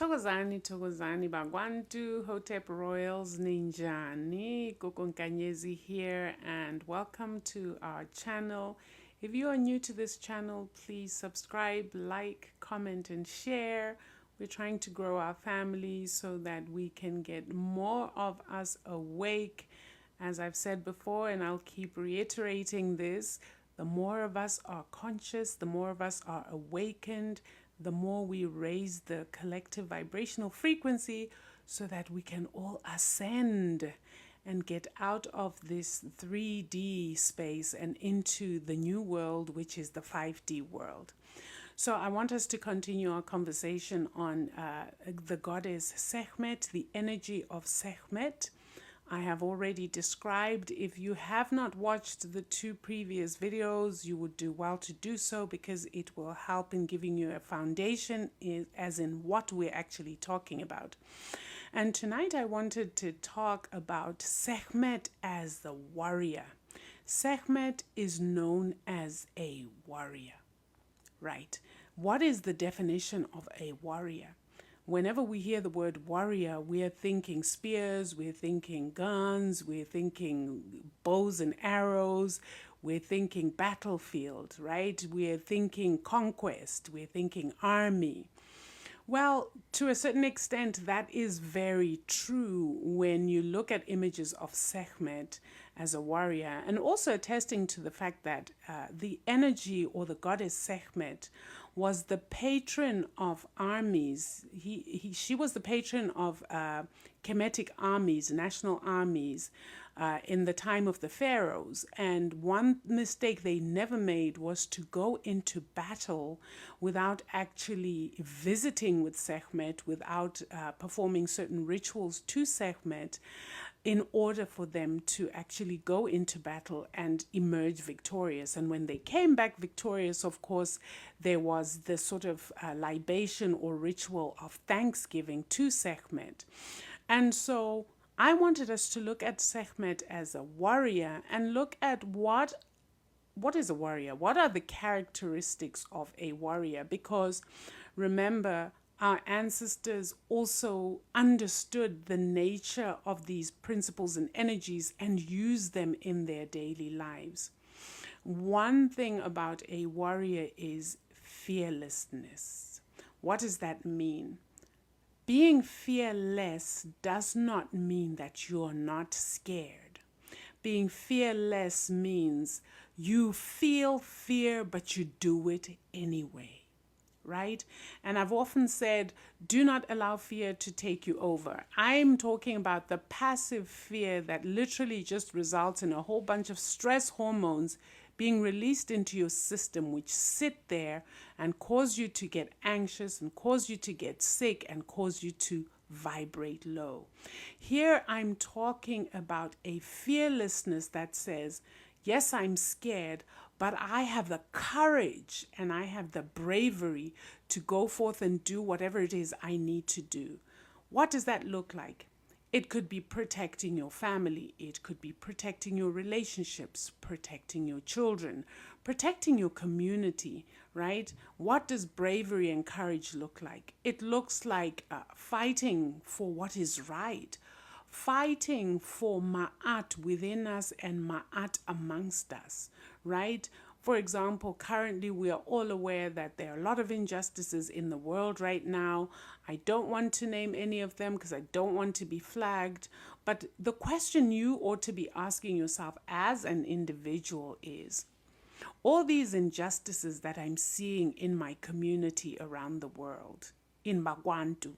Thokozani bakwaNtu, Hotep Royals Ninjani, Kokonkanyezi here, and welcome to our channel. If you are new to this channel, please subscribe, like, comment, and share. We're trying to grow our family so that we can get more of us awake. As I've said before, and I'll keep reiterating this, the more of us are conscious, the more of us are awakened, the more we raise the collective vibrational frequency so that we can all ascend and get out of this 3D space and into the new world, which is the 5D world. So I want us to continue our conversation on the goddess Sekhmet, the energy of Sekhmet. I have already described. If you have not watched the two previous videos, you would do well to do so because it will help in giving you a foundation as in what we're actually talking about. And tonight I wanted to talk about Sekhmet as the warrior. Sekhmet is known as a warrior, right? What is the definition of a warrior? Whenever we hear the word warrior, we are thinking spears, we're thinking guns, we're thinking bows and arrows, we're thinking battlefield, right? We're thinking conquest, we're thinking army. Well, to a certain extent, that is very true when you look at images of Sekhmet as a warrior, and also attesting to the fact that the energy or the goddess Sekhmet was the patron of armies. She was the patron of Kemetic armies, national armies, in the time of the pharaohs. And one mistake they never made was to go into battle without actually visiting with Sekhmet, without performing certain rituals to Sekhmet, in order for them to actually go into battle and emerge victorious. And when they came back victorious, of course, there was the sort of libation or ritual of thanksgiving to Sekhmet. And so I wanted us to look at Sekhmet as a warrior and look at what is a warrior? What are the characteristics of a warrior? Because remember, our ancestors also understood the nature of these principles and energies and used them in their daily lives. One thing about a warrior is fearlessness. What does that mean? Being fearless does not mean that you're not scared. Being fearless means you feel fear, but you do it anyway. Right? And I've often said, do not allow fear to take you over. I'm talking about the passive fear that literally just results in a whole bunch of stress hormones being released into your system, which sit there and cause you to get anxious and cause you to get sick and cause you to vibrate low. Here I'm talking about a fearlessness that says, yes, I'm scared, but I have the courage and I have the bravery to go forth and do whatever it is I need to do. What does that look like? It could be protecting your family. It could be protecting your relationships, protecting your children, protecting your community, right? What does bravery and courage look like? It looks like fighting for what is right, fighting for Ma'at within us and Ma'at amongst us, right? For example, currently we are all aware that there are a lot of injustices in the world right now. I don't want to name any of them because I don't want to be flagged. But the question you ought to be asking yourself as an individual is, all these injustices that I'm seeing in my community around the world, in bakwaNtu,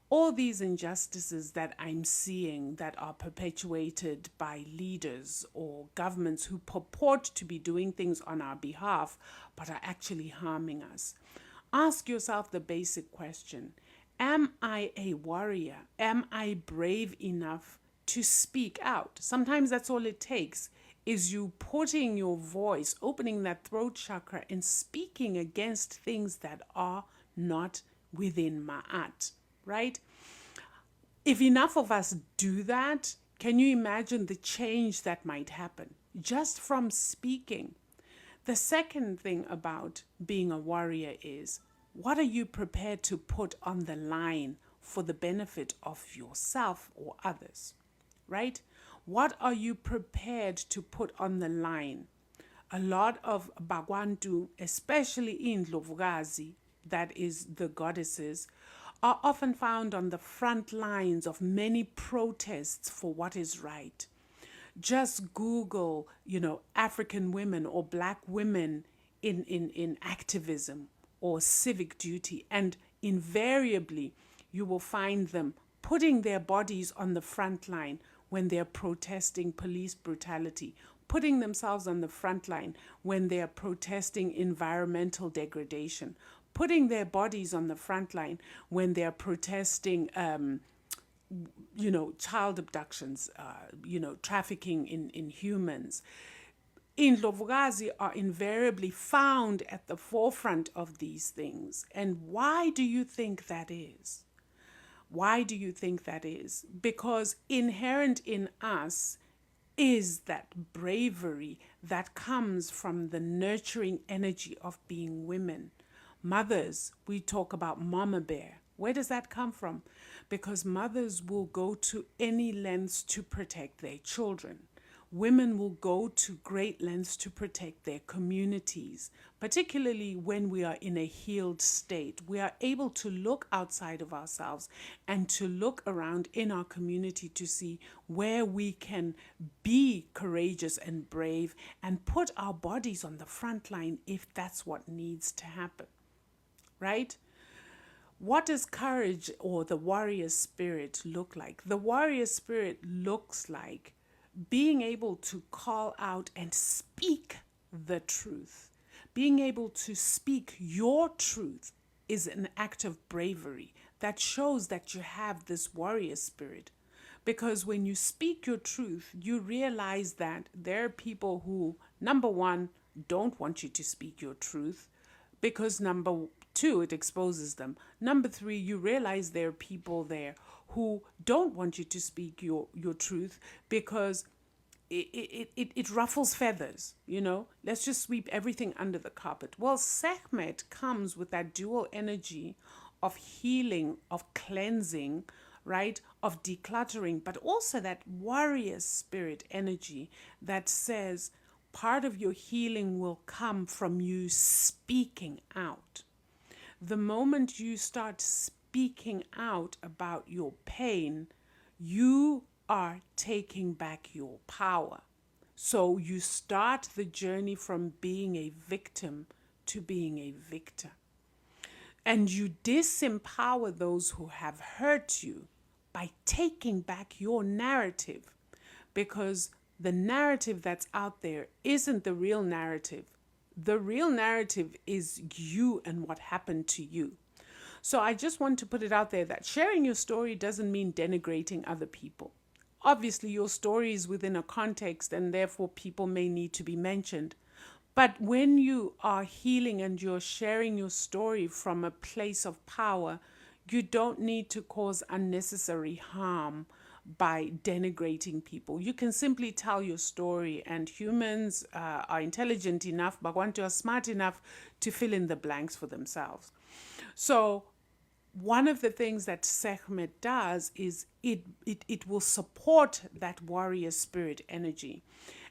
all these injustices that I'm seeing that are perpetuated by leaders or governments who purport to be doing things on our behalf but are actually harming us. Ask yourself the basic question, am I a warrior? Am I brave enough to speak out? Sometimes that's all it takes, is you putting your voice, opening that throat chakra and speaking against things that are not within Ma'at. Right? If enough of us do that, can you imagine the change that might happen just from speaking? The second thing about being a warrior is, what are you prepared to put on the line for the benefit of yourself or others, right? What are you prepared to put on the line? A lot of bakwaNtu, especially in Ndlovukazi, that is the goddesses, are often found on the front lines of many protests for what is right. Just Google, African women or black women in activism or civic duty, and invariably you will find them putting their bodies on the front line when they're protesting police brutality, putting themselves on the front line when they're protesting environmental degradation, putting their bodies on the front line when they're protesting child abductions, trafficking in humans. In Ndlovukazi are invariably found at the forefront of these things. And why do you think that is? Why do you think that is? Because inherent in us is that bravery that comes from the nurturing energy of being women. Mothers, we talk about mama bear. Where does that come from? Because mothers will go to any lengths to protect their children. Women will go to great lengths to protect their communities, particularly when we are in a healed state. We are able to look outside of ourselves and to look around in our community to see where we can be courageous and brave and put our bodies on the front line if that's what needs to happen, right? What does courage or the warrior spirit look like? The warrior spirit looks like being able to call out and speak the truth. Being able to speak your truth is an act of bravery that shows that you have this warrior spirit. Because when you speak your truth, you realize that there are people who, number one, don't want you to speak your truth, because number two, it exposes them. Number three, you realize there are people there who don't want you to speak your truth because it ruffles feathers, Let's just sweep everything under the carpet. Well, Sekhmet comes with that dual energy of healing, of cleansing, right? Of decluttering, but also that warrior spirit energy that says part of your healing will come from you speaking out. The moment you start speaking out about your pain, you are taking back your power. So you start the journey from being a victim to being a victor. And you disempower those who have hurt you by taking back your narrative, because the narrative that's out there isn't the real narrative. The real narrative is you and what happened to you. So I just want to put it out there that sharing your story doesn't mean denigrating other people. Obviously, your story is within a context and therefore people may need to be mentioned. But when you are healing and you're sharing your story from a place of power, you don't need to cause unnecessary harm by denigrating people. You can simply tell your story, and humans are intelligent enough, bakwaNtu are smart enough to fill in the blanks for themselves. So one of the things that Sekhmet does is it will support that warrior spirit energy.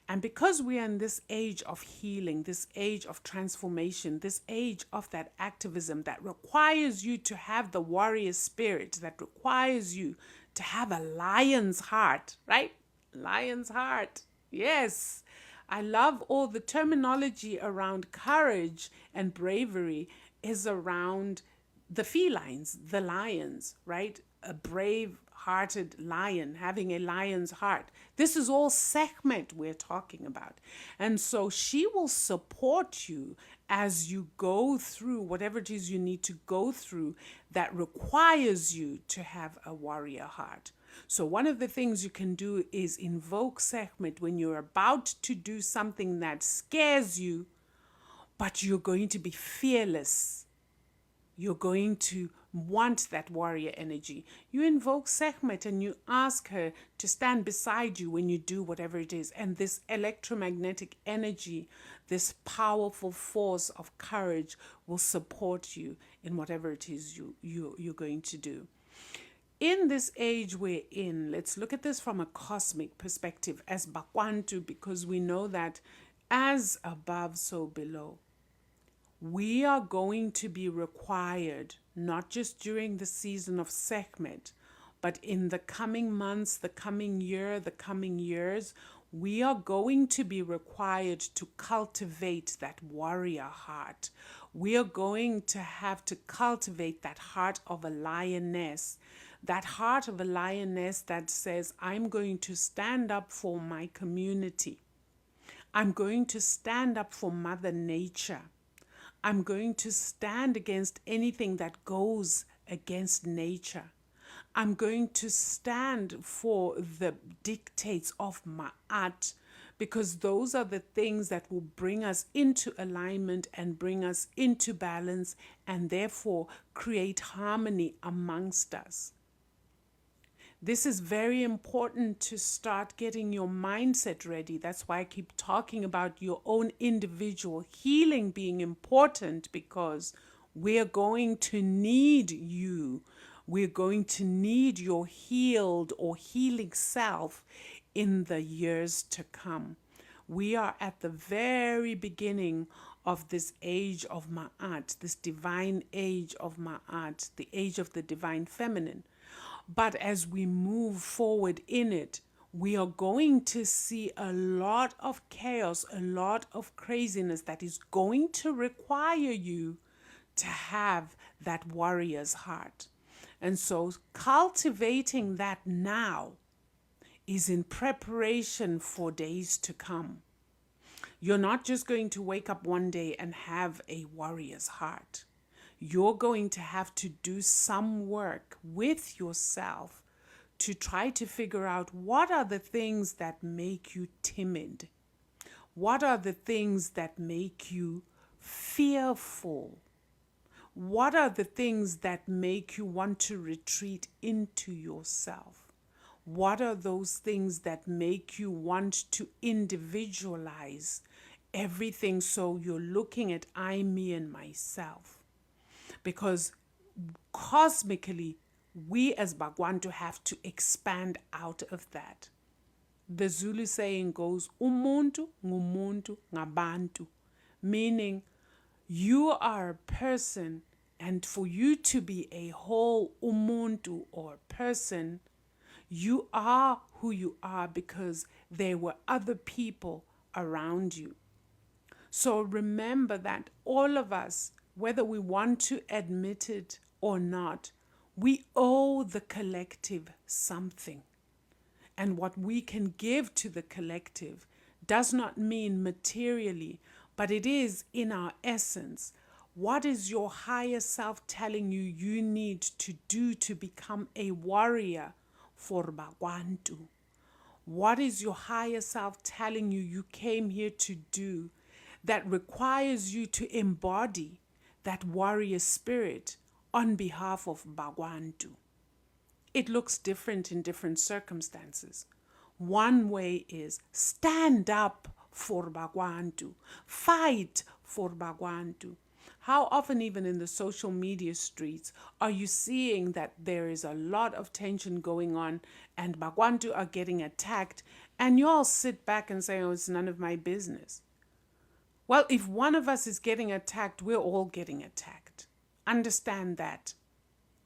And because we are in this age of healing, this age of transformation, this age of that activism that requires you to have the warrior spirit, that requires you to have a lion's heart, right? Lion's heart. Yes. I love all the terminology around courage and bravery is around the felines, the lions, right? A brave-hearted lion, having a lion's heart. This is all Sekhmet we're talking about. And so she will support you as you go through whatever it is you need to go through that requires you to have a warrior heart. So one of the things you can do is invoke Sekhmet when you're about to do something that scares you, but you're going to be fearless. You're going to want that warrior energy. You invoke Sekhmet and you ask her to stand beside you when you do whatever it is. And this electromagnetic energy, this powerful force of courage will support you in whatever it is you're going to do. in this age we're in, let's look at this from a cosmic perspective as bakwaNtu, because we know that as above, so below. We are going to be required, not just during the season of Sekhmet, but in the coming months, the coming year, the coming years, we are going to be required to cultivate that warrior heart. We are going to have to cultivate that heart of a lioness, that heart of a lioness that says, I'm going to stand up for my community. I'm going to stand up for Mother Nature. I'm going to stand against anything that goes against nature. I'm going to stand for the dictates of Ma'at, because those are the things that will bring us into alignment and bring us into balance and therefore create harmony amongst us. This is very important to start getting your mindset ready. That's why I keep talking about your own individual healing being important, because we're going to need you. We're going to need your healed or healing self in the years to come. We are at the very beginning of this age of Ma'at, this divine age of Ma'at, the age of the divine feminine. But as we move forward in it, we are going to see a lot of chaos, a lot of craziness that is going to require you to have that warrior's heart. And so cultivating that now is in preparation for days to come. You're not just going to wake up one day and have a warrior's heart. You're going to have to do some work with yourself to try to figure out what are the things that make you timid. What are the things that make you fearful? What are the things that make you want to retreat into yourself? What are those things that make you want to individualize everything so you're looking at I, me, and myself? Because cosmically, we as bakwaNtu have to expand out of that. The Zulu saying goes, umuntu ngumuntu ngabantu, meaning you are a person, and for you to be a whole umuntu or person, you are who you are because there were other people around you. So remember that all of us, whether we want to admit it or not, we owe the collective something. And what we can give to the collective does not mean materially, but it is in our essence. What is your higher self telling you you need to do to become a warrior for bakwaNtu? What is your higher self telling you you came here to do that requires you to embody that warrior spirit on behalf of bakwaNtu? It looks different in different circumstances. One way is stand up for bakwaNtu, fight for bakwaNtu. How often, even in the social media streets, are you seeing that there is a lot of tension going on and bakwaNtu are getting attacked, and you all sit back and say, oh, it's none of my business? Well, if one of us is getting attacked, we're all getting attacked. Understand that.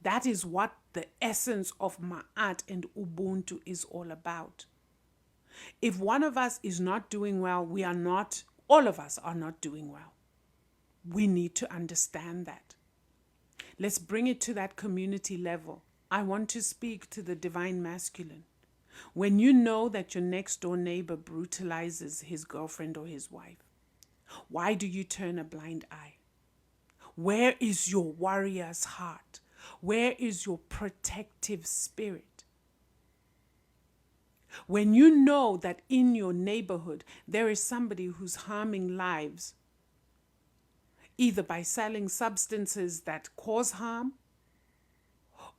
That is what the essence of Ma'at and Ubuntu is all about. If one of us is not doing well, all of us are not doing well. We need to understand that. Let's bring it to that community level. I want to speak to the divine masculine. When you know that your next door neighbor brutalizes his girlfriend or his wife, why do you turn a blind eye? Where is your warrior's heart? Where is your protective spirit? When you know that in your neighborhood there is somebody who's harming lives, either by selling substances that cause harm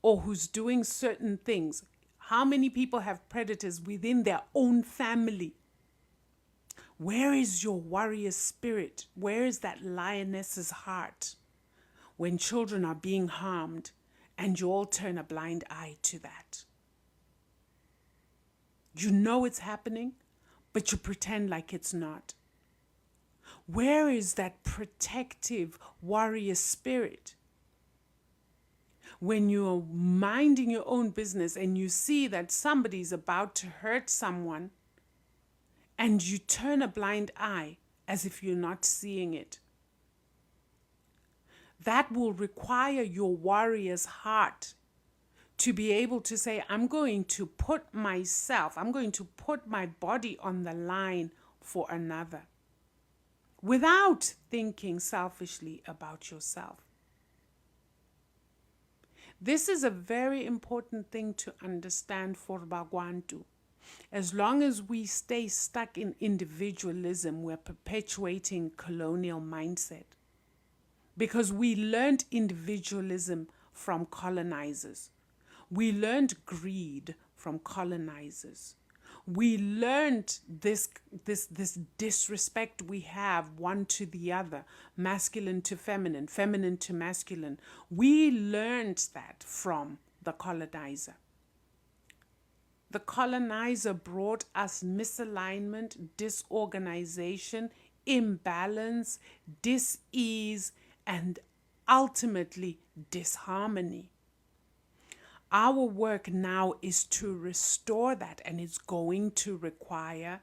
or who's doing certain things. How many people have predators within their own family? Where is your warrior spirit? Where is that lioness's heart when children are being harmed and you all turn a blind eye to that. You know it's happening, but you pretend like it's not. Where is that protective warrior spirit? When you're minding your own business and you see that somebody's about to hurt someone, and you turn a blind eye as if you're not seeing it. That will require your warrior's heart to be able to say, I'm going to put my body on the line for another, without thinking selfishly about yourself. This is a very important thing to understand for bakwaNtu. As long as we stay stuck in individualism, we're perpetuating colonial mindset. Because we learned individualism from colonizers. We learned greed from colonizers. We learned this disrespect we have one to the other, masculine to feminine, feminine to masculine. We learned that from the colonizer. The colonizer brought us misalignment, disorganization, imbalance, dis-ease, and ultimately disharmony. Our work now is to restore that, and it's going to require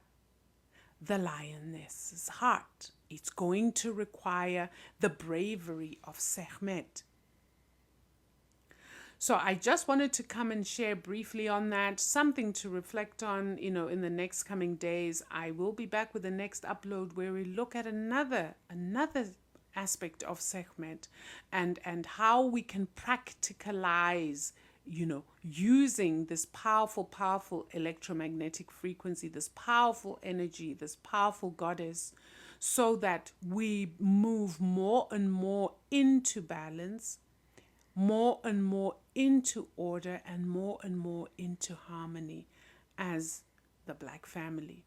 the lioness's heart. It's going to require the bravery of Sekhmet. So I just wanted to come and share briefly on that, something to reflect on, in the next coming days. I will be back with the next upload where we look at another aspect of Sekhmet and how we can practicalize, using this powerful electromagnetic frequency, this powerful energy, this powerful goddess, so that we move more and more into balance, more and more into order, and more into harmony as the Black family.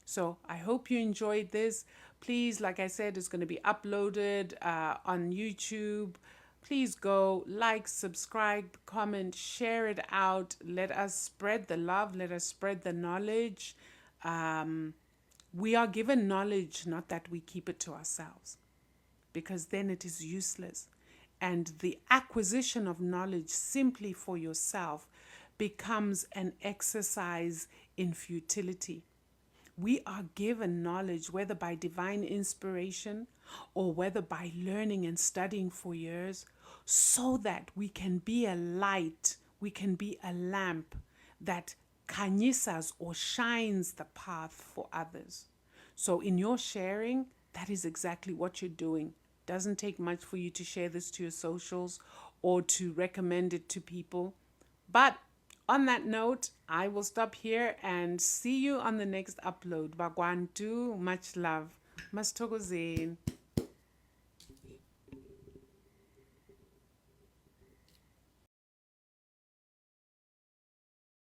So I hope you enjoyed this. Please, like I said, it's going to be uploaded on YouTube. Please go like, subscribe, comment, share it out. Let us spread the love. Let us spread the knowledge. We are given knowledge, not that we keep it to ourselves, because then it is useless. And the acquisition of knowledge simply for yourself becomes an exercise in futility. We are given knowledge, whether by divine inspiration or whether by learning and studying for years, so that we can be a light, we can be a lamp that kanyisas or shines the path for others. So in your sharing, that is exactly what you're doing. Doesn't take much for you to share this to your socials or to recommend it to people. But on that note, I will stop here and see you on the next upload. bakwaNtu, much love. Masithokozeni.